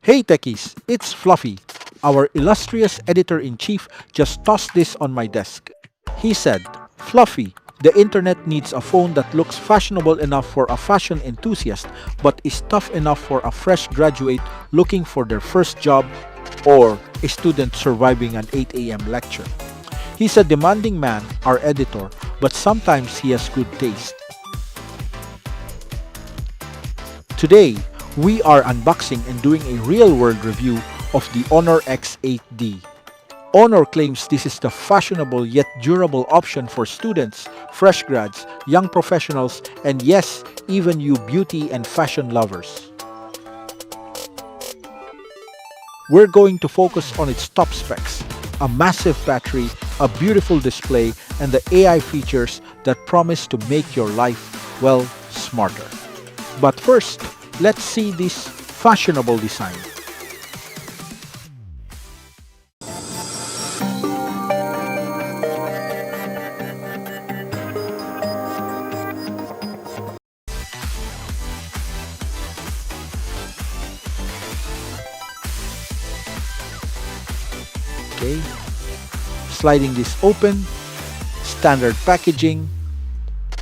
Hey techies, it's Fluffy. Our illustrious editor-in-chief just tossed this on my desk. He said, "Fluffy, the internet needs a phone that looks fashionable enough for a fashion enthusiast but is tough enough for a fresh graduate looking for their first job or a student surviving an 8 a.m. lecture." He's a demanding man, our editor, but sometimes he has good taste. Today, we are unboxing and doing a real-world review of the HONOR X8D. HONOR claims this is the fashionable yet durable option for students, fresh grads, young professionals, and yes, even you beauty and fashion lovers. We're going to focus on its top specs, a massive battery, a beautiful display, and the AI features that promise to make your life, well, smarter. But first, let's see this fashionable design. Okay, sliding this open, standard packaging,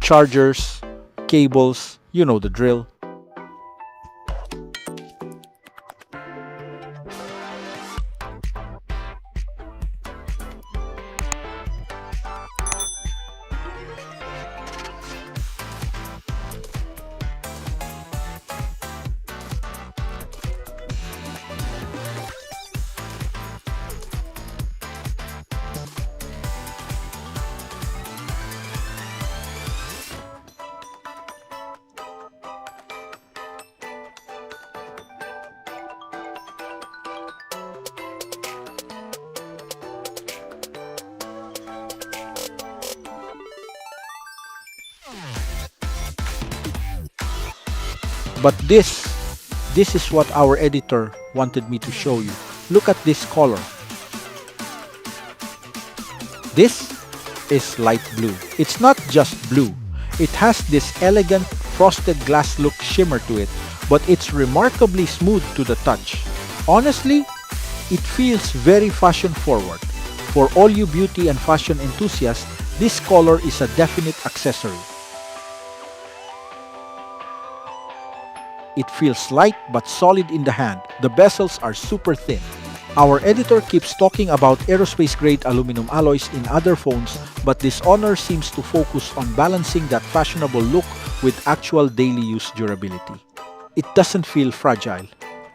chargers, cables, you know the drill. But this is what our editor wanted me to show you. Look at this color. This is light blue. It's not just blue. It has this elegant frosted glass look shimmer to it, but it's remarkably smooth to the touch. Honestly, it feels very fashion forward. For all you beauty and fashion enthusiasts, this color is a definite accessory. It feels light but solid in the hand. The bezels are super thin. Our editor keeps talking about aerospace-grade aluminum alloys in other phones, but this HONOR seems to focus on balancing that fashionable look with actual daily use durability. It doesn't feel fragile.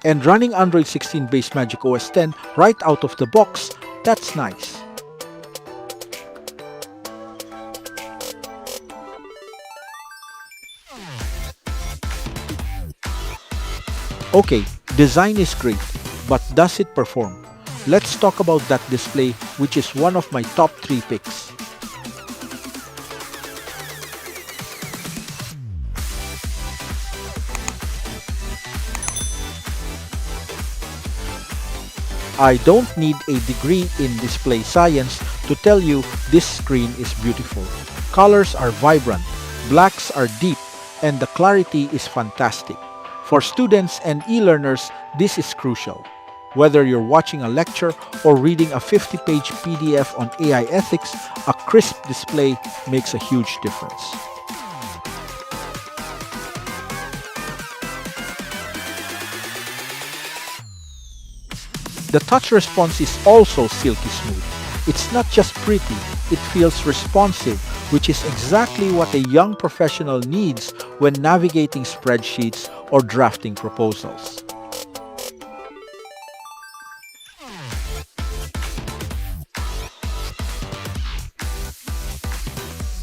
And running Android 16-based MagicOS 10 right out of the box, that's nice. Okay, design is great, but does it perform? Let's talk about that display, which is one of my top 3 picks. I don't need a degree in display science to tell you this screen is beautiful. Colors are vibrant, blacks are deep, and the clarity is fantastic. For students and e-learners, this is crucial. Whether you're watching a lecture or reading a 50-page PDF on AI ethics, a crisp display makes a huge difference. The touch response is also silky smooth. It's not just pretty, it feels responsive, which is exactly what a young professional needs when navigating spreadsheets or drafting proposals.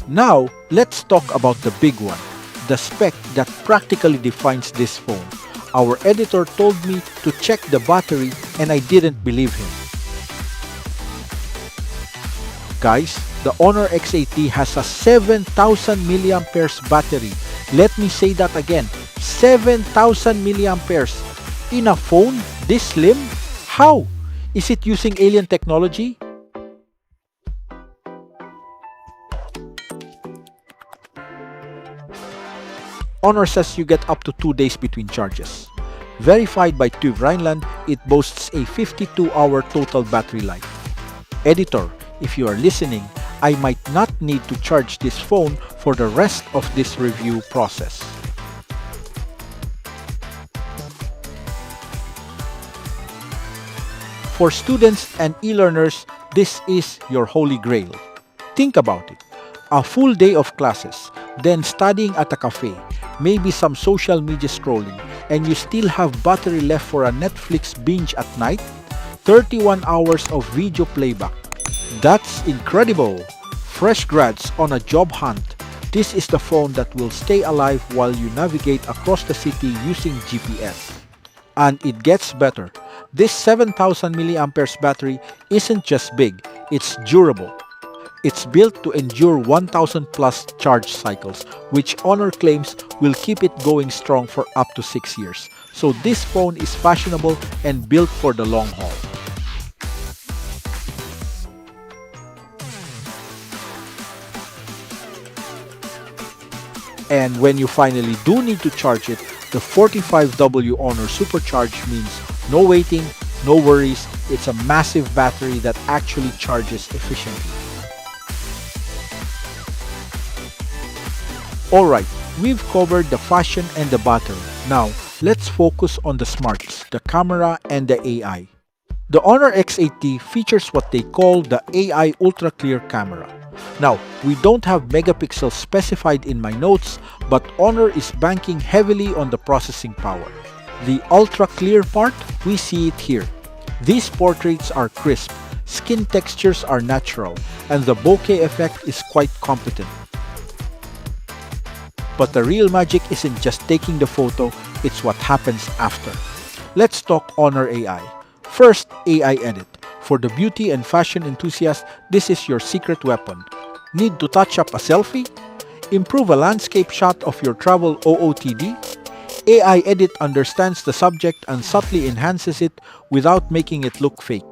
Now, let's talk about the big one, the spec that practically defines this phone. Our editor told me to check the battery and I didn't believe him. Guys, the HONOR X8D has a 7,000 mAh battery. Let me say that again, 7,000 mAh. In a phone this slim? How? Is it using alien technology? HONOR says you get up to 2 days between charges. Verified by TÜV Rheinland, it boasts a 52-hour total battery life. Editor, if you are listening, I might not need to charge this phone for the rest of this review process. For students and e-learners, this is your holy grail. Think about it. A full day of classes, then studying at a cafe, maybe some social media scrolling, and you still have battery left for a Netflix binge at night? 31 hours of video playback. That's incredible! Fresh grads on a job hunt. This is the phone that will stay alive while you navigate across the city using GPS. And it gets better. This 7000 mAh battery isn't just big, it's durable. It's built to endure 1000 plus charge cycles, which Honor claims will keep it going strong for up to 6 years. So this phone is fashionable and built for the long haul. And when you finally do need to charge it, the 45W Honor Supercharge means no waiting, no worries. It's a massive battery that actually charges efficiently. Alright, we've covered the fashion and the battery. Now, let's focus on the smarts, the camera, and the AI. The Honor X8D features what they call the AI Ultra Clear camera. Now, we don't have megapixels specified in my notes, but Honor is banking heavily on the processing power. The ultra clear part, we see it here. These portraits are crisp, skin textures are natural, and the bokeh effect is quite competent. But the real magic isn't just taking the photo, it's what happens after. Let's talk Honor AI. First, AI Edit. For the beauty and fashion enthusiast, this is your secret weapon. Need to touch up a selfie? Improve a landscape shot of your travel OOTD? AI Edit understands the subject and subtly enhances it without making it look fake.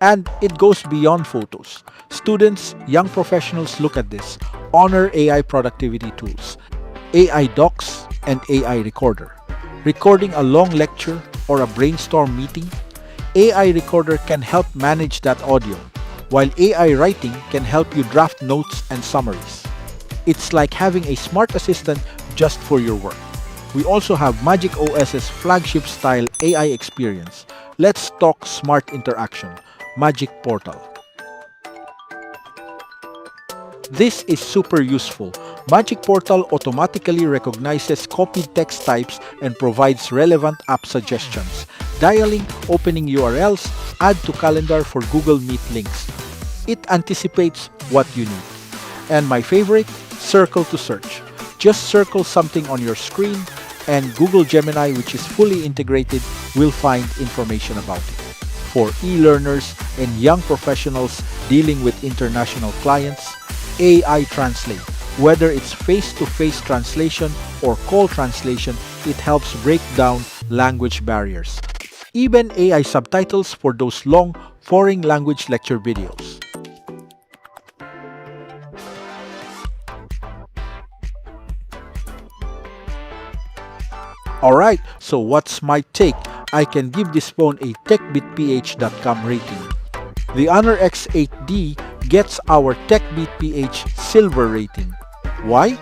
And it goes beyond photos. Students, young professionals look at this. Honor AI productivity tools. AI Docs and AI Recorder. Recording a long lecture or a brainstorm meeting? AI Recorder can help manage that audio, while AI Writing can help you draft notes and summaries. It's like having a smart assistant just for your work. We also have MagicOS's flagship-style AI experience. Let's talk smart interaction. Magic Portal. This is super useful. Magic Portal automatically recognizes copied text types and provides relevant app suggestions. Dialing, opening URLs, add to calendar for Google Meet links. It anticipates what you need. And my favorite, circle to search. Just circle something on your screen and Google Gemini, which is fully integrated, will find information about it. For e-learners and young professionals dealing with international clients, AI Translate. Whether it's face-to-face translation or call translation, it helps break down language barriers. Even AI subtitles for those long foreign language lecture videos. Alright, so what's my take? I can give this phone a techbeatph.com rating. The Honor X8D gets our TechBeatPH Silver Rating. Why?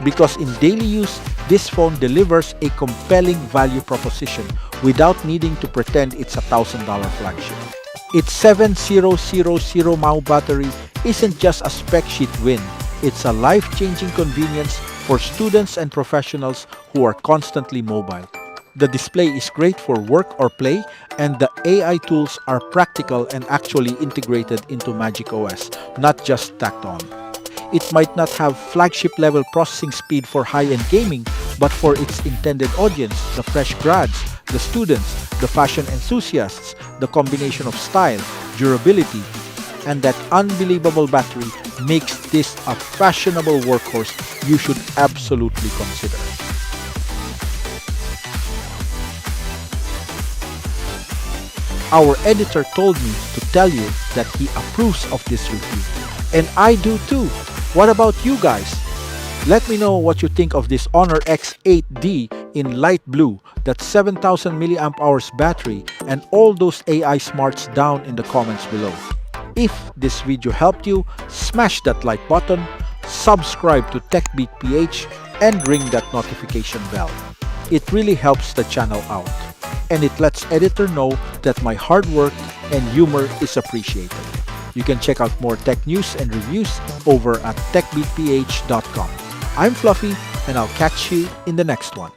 Because in daily use, this phone delivers a compelling value proposition without needing to pretend it's a $1,000 flagship. Its 7000 mAh battery isn't just a spec sheet win, it's a life-changing convenience for students and professionals who are constantly mobile. The display is great for work or play, and the AI tools are practical and actually integrated into MagicOS, not just tacked on. It might not have flagship-level processing speed for high-end gaming, but for its intended audience, the fresh grads, the students, the fashion enthusiasts, the combination of style, durability, and that unbelievable battery makes this a fashionable workhorse you should absolutely consider. Our editor told me to tell you that he approves of this review. And I do too. What about you guys? Let me know what you think of this Honor X8D in light blue, that 7,000 milliamp hours battery and all those AI smarts down in the comments below. If this video helped you, smash that like button, subscribe to TechBeatPH, and ring that notification bell. It really helps the channel out, and it lets editor know that my hard work and humor is appreciated. You can check out more tech news and reviews over at techbeatph.com. I'm Fluffy, and I'll catch you in the next one.